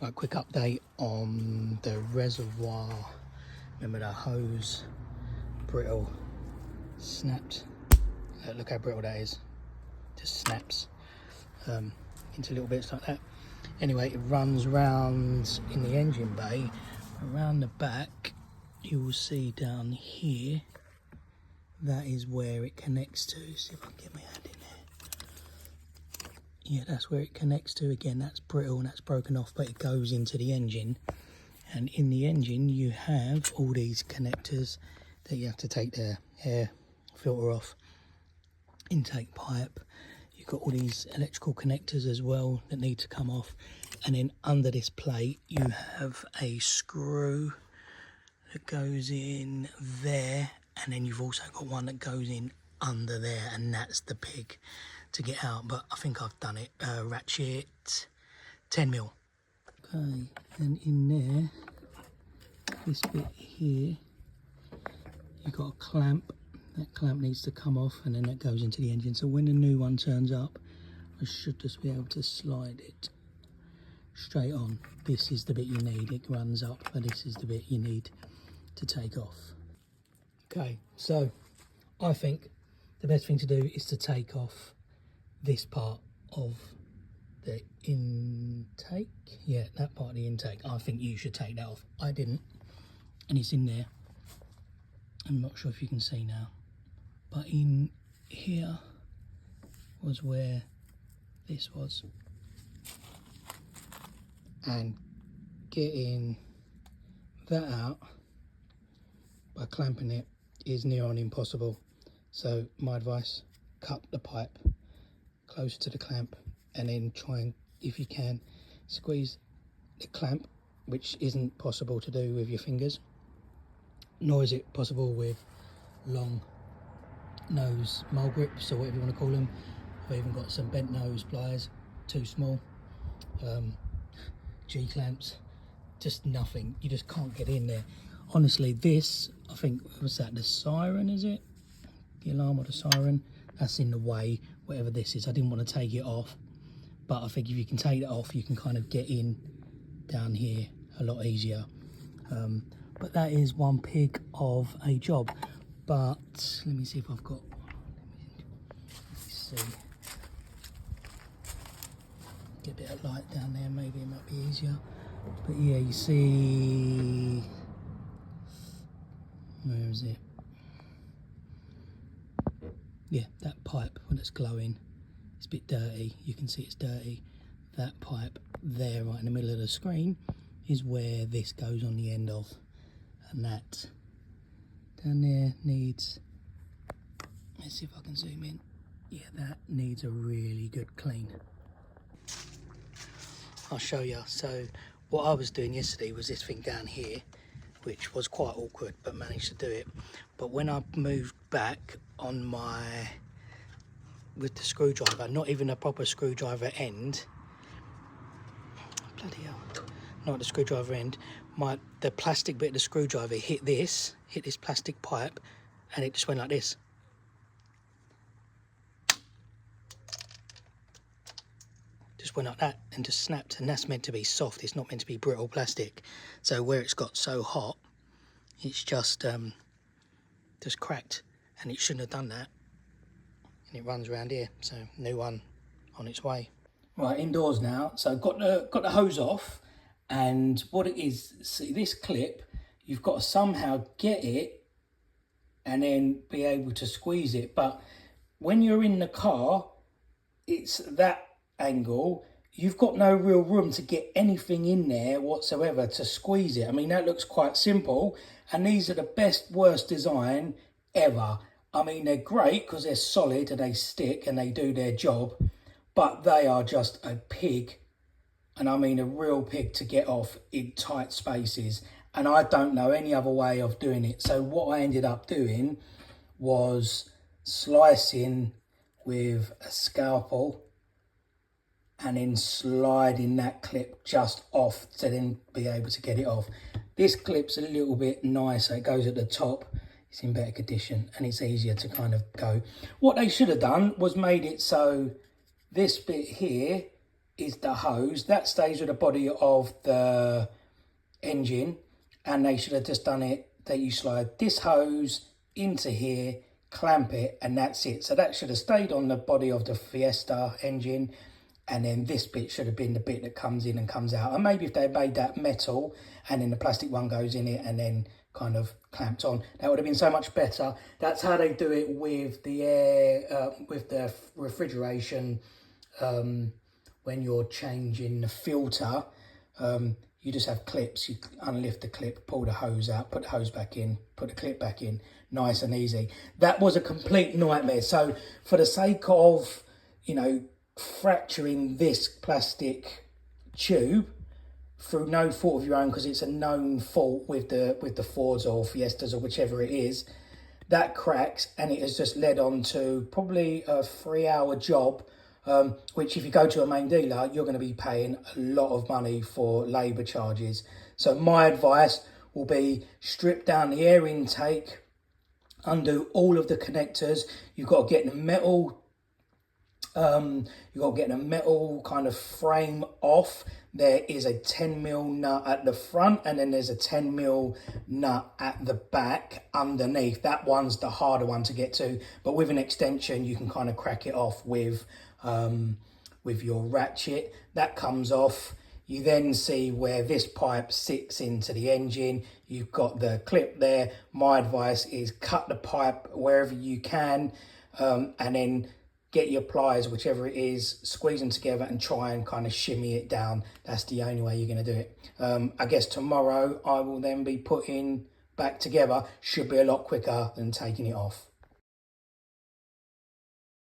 Right, quick update on the reservoir. Remember the hose brittle snapped. Look how brittle that is. Just snaps into little bits like that. Anyway, it runs round in the engine bay. Around the back, you will see down here, that is where it connects to. See if I can get my hand in there. Yeah, that's where it connects to. Again, that's brittle and that's broken off, but it goes into the engine. And in the engine, you have all these connectors that you have to take the air filter off, intake pipe. You've got all these electrical connectors as well that need to come off. And then under this plate, you have a screw that goes in there. And then you've also got one that goes in under there, and that's the pig to get out. But I think I've done it. Ratchet 10mm. Okay, and in there, this bit here, you've got a clamp. That clamp needs to come off, and then that goes into the engine. So when the new one turns up, I should just be able to slide it straight on. This is the bit you need. It runs up, but this is the bit you need to take off. Okay, so I think the best thing to do is to take off this part of the intake. Yeah, that part of the intake. I think you should take that off. I didn't, and it's in there. I'm not sure if you can see now, but in here was where this was, and getting that out by clamping it is near on impossible. So my advice, cut the pipe close to the clamp, and then try and, if you can, squeeze the clamp, which isn't possible to do with your fingers, nor is it possible with long nose mole grips or whatever you want to call them. I've even got some bent nose pliers, too small, G-clamps, just nothing. You just can't get in there. Honestly, this, I think, was that the siren, is it? The alarm or the siren? That's in the way, whatever this is. I didn't want to take it off, but I think if you can take it off, you can kind of get in down here a lot easier. But that is one pig of a job. But let me see if I've got, let me see. Get a bit of light down there, maybe it might be easier. But yeah, you see, where is it? Yeah, that pipe, when it's glowing, it's a bit dirty. You can see it's dirty. That pipe there, right in the middle of the screen, is where this goes on the end of. And that down there needs, let's see if I can zoom in. Yeah, that needs a really good clean. I'll show you. So what I was doing yesterday was this thing down here, which was quite awkward, but managed to do it. But when I moved back on my, with the screwdriver, not even a proper screwdriver end, bloody hell, not the screwdriver end, the plastic bit of the screwdriver hit this plastic pipe, and it just went like this. Just went like that and just snapped, and that's meant to be soft. It's not meant to be brittle plastic. So where it's got so hot, it's just cracked, and it shouldn't have done that. And it runs around here, so new one on its way. Right, indoors now. So got the hose off, and what it is, see this clip, you've got to somehow get it and then be able to squeeze it. But when you're in the car, it's that angle, you've got no real room to get anything in there whatsoever to squeeze it. I mean, that looks quite simple, and these are the best, worst design ever. I mean, they're great because they're solid and they stick and they do their job, but they are just a pig, and I mean a real pig, to get off in tight spaces. And I don't know any other way of doing it. So what I ended up doing was slicing with a scalpel and then sliding that clip just off to then be able to get it off. This clip's a little bit nicer. It goes at the top. It's in better condition and it's easier to kind of go. What they should have done was made it so this bit here is the hose. That stays with the body of the engine, and they should have just done it that you slide this hose into here, clamp it, and that's it. So that should have stayed on the body of the Fiesta engine, and then this bit should have been the bit that comes in and comes out. And maybe if they made that metal and then the plastic one goes in it and then kind of clamped on, that would have been so much better. That's how they do it with the air, with the refrigeration. When you're changing the filter, you just have clips. You unlift the clip, pull the hose out, put the hose back in, put the clip back in, nice and easy. That was a complete nightmare. So for the sake of, you know, fracturing this plastic tube through no fault of your own, because it's a known fault with the Fords or Fiestas or whichever it is, that cracks, and it has just led on to probably a 3-hour job, which if you go to a main dealer, you're going to be paying a lot of money for labour charges. So my advice will be strip down the air intake, undo all of the connectors. You've got to get the metal kind of frame off. There is a 10mm nut at the front, and then there's a 10mm nut at the back underneath. That one's the harder one to get to, but with an extension you can kind of crack it off with your ratchet. That comes off. You then see where this pipe sits into the engine. You've got the clip there. My advice is cut the pipe wherever you can, and then get your pliers, whichever it is, squeeze them together and try and kind of shimmy it down. That's the only way you're going to do it. I guess tomorrow I will then be putting back together. Should be a lot quicker than taking it off.